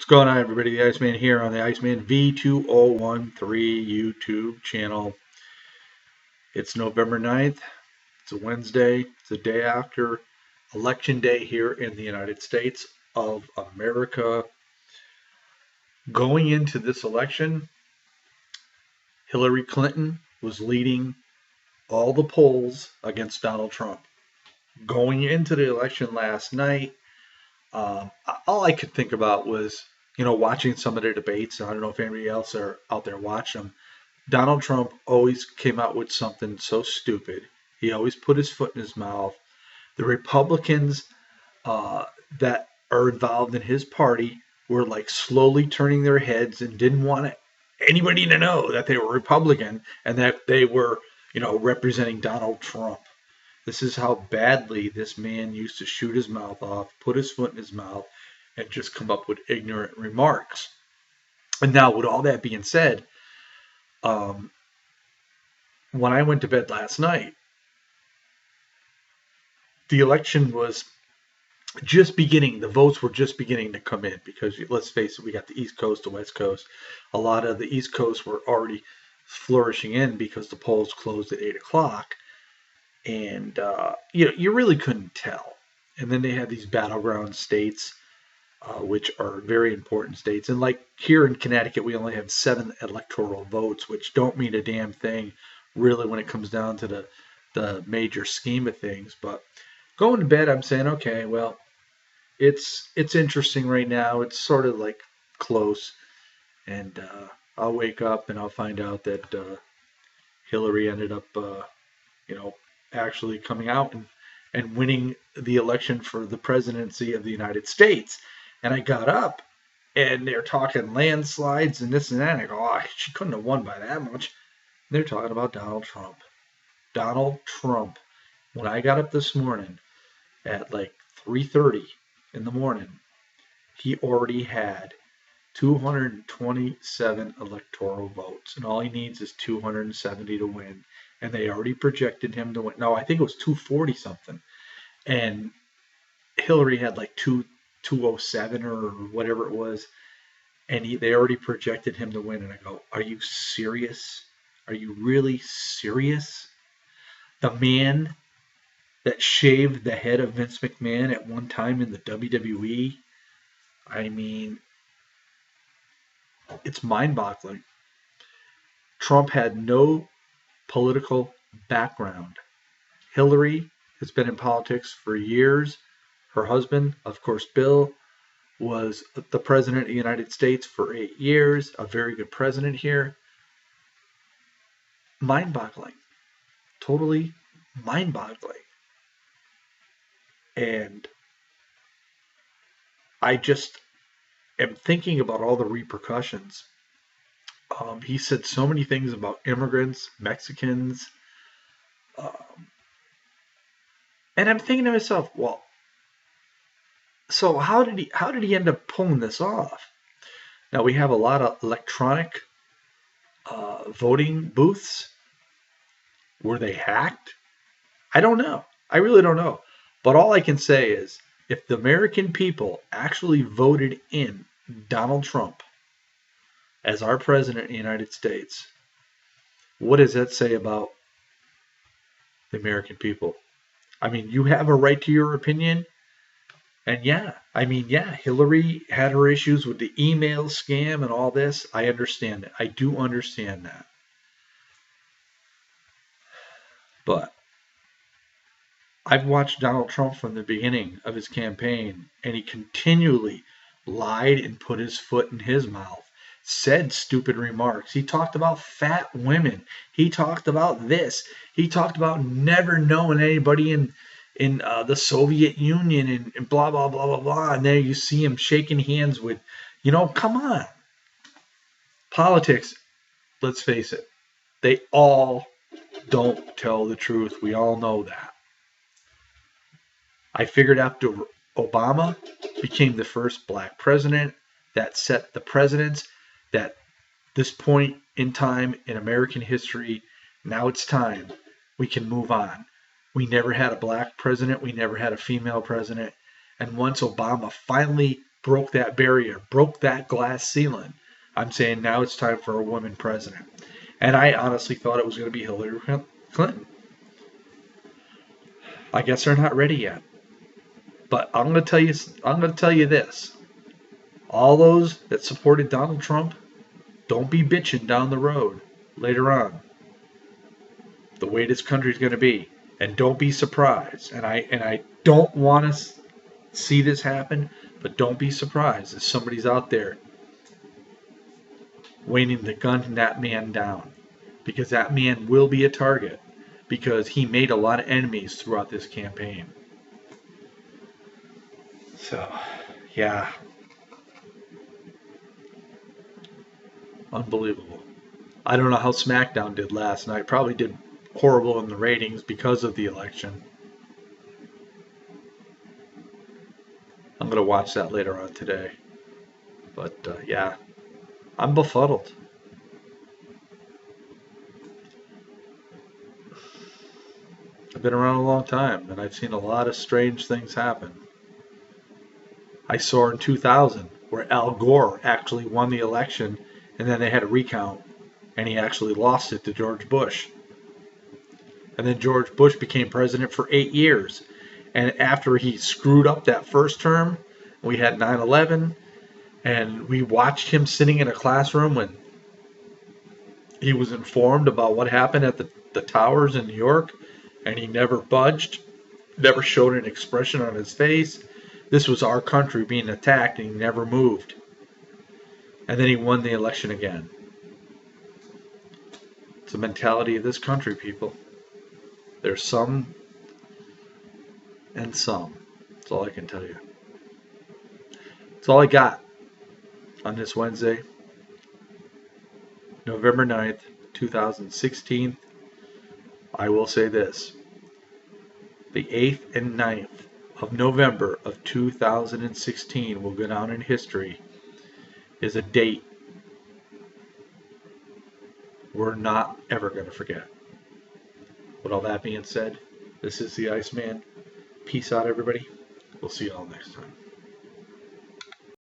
What's going on, everybody? The Iceman here on the Iceman V2013 YouTube channel. It's November 9th. It's a Wednesday. It's the day after Election Day here in the United States of America. Going into this election, Hillary Clinton was leading all the polls against Donald Trump. Going into the election last night, all I could think about was, watching some of the debates. I don't know if anybody else are out there watching them. Donald Trump always came out with something so stupid. He always put his foot in his mouth. The Republicans that are involved in his party were like slowly turning their heads and didn't want anybody to know that they were Republican and that they were, representing Donald Trump. This is how badly this man used to shoot his mouth off, put his foot in his mouth, and just come up with ignorant remarks. And now, with all that being said, when I went to bed last night, the election was just beginning. The votes were just beginning to come in because, let's face it, we got the East Coast, the West Coast. A lot of the East Coast were already flourishing in because the polls closed at 8 o'clock. And, you really couldn't tell. And then they had these battleground states, which are very important states. And like here in Connecticut, we only have 7 electoral votes, which don't mean a damn thing, really, when it comes down to the major scheme of things. But going to bed, I'm saying, okay, well, it's interesting right now. It's sort of like close. And I'll wake up and I'll find out that Hillary ended up, actually coming out and winning the election for the presidency of the United States. And I got up and they're talking landslides and this and that. And I go, oh, she couldn't have won by that much. And they're talking about Donald Trump. Donald Trump. When I got up this morning at like 3:30 in the morning, he already had 227 electoral votes. And all he needs is 270 to win. And they already projected him to win. No, I think it was 240 something. And Hillary had like 207 or whatever it was. And they already projected him to win. And I go, are you serious? Are you really serious? The man that shaved the head of Vince McMahon at one time in the WWE. I mean, it's mind-boggling. Trump had no political background. Hillary has been in politics for years. Her husband, of course, Bill, was the president of the United States for 8 years, a very good president here. Mind-boggling. Totally mind-boggling. And I just am thinking about all the repercussions. He said so many things about immigrants, Mexicans. And I'm thinking to myself, well, so how did he end up pulling this off? Now we have a lot of electronic voting booths. Were they hacked? I don't know. I really don't know. But all I can say is if the American people actually voted in Donald Trump as our president of the United States, what does that say about the American people? I mean, you have a right to your opinion. And Hillary had her issues with the email scam and all this. I understand it. I do understand that. But I've watched Donald Trump from the beginning of his campaign, and he continually lied and put his foot in his mouth. Said stupid remarks. He talked about fat women. He talked about this. He talked about never knowing anybody in the Soviet Union and blah, blah, blah, blah, blah. And there you see him shaking hands with, come on. Politics, let's face it, they all don't tell the truth. We all know that. I figured after Obama became the first black president that set the precedence that this point in time in American history, now it's time. We can move on. We never had a black president. We never had a female president. And once Obama finally broke that barrier, broke that glass ceiling. I'm saying now it's time for a woman president. And I honestly thought it was going to be Hillary Clinton. I guess they're not ready yet. But I'm going to tell you this. All those that supported Donald Trump, don't be bitching down the road later on. The way this country is going to be. And don't be surprised. And I don't want to see this happen, but don't be surprised if somebody's out there waiting to gun that man down, because that man will be a target, because he made a lot of enemies throughout this campaign. So, yeah. Unbelievable. I don't know how SmackDown did last night. Probably did horrible in the ratings because of the election. I'm going to watch that later on today. But, yeah, I'm befuddled. I've been around a long time, and I've seen a lot of strange things happen. I saw in 2000 where Al Gore actually won the election, and then they had a recount, and he actually lost it to George Bush. And then George Bush became president for 8 years. And after he screwed up that first term, we had 9/11, and we watched him sitting in a classroom when he was informed about what happened at the towers in New York, and he never budged, never showed an expression on his face. This was our country being attacked, and he never moved. And then he won the election again. It's the mentality of this country, people. There's some and some. That's all I can tell you. That's all I got on this Wednesday, November 9th, 2016. I will say this. The 8th and 9th of November of 2016 will go down in history is a date we're not ever going to forget. With all that being said, this is the Iceman. Peace out, everybody. We'll see you all next time.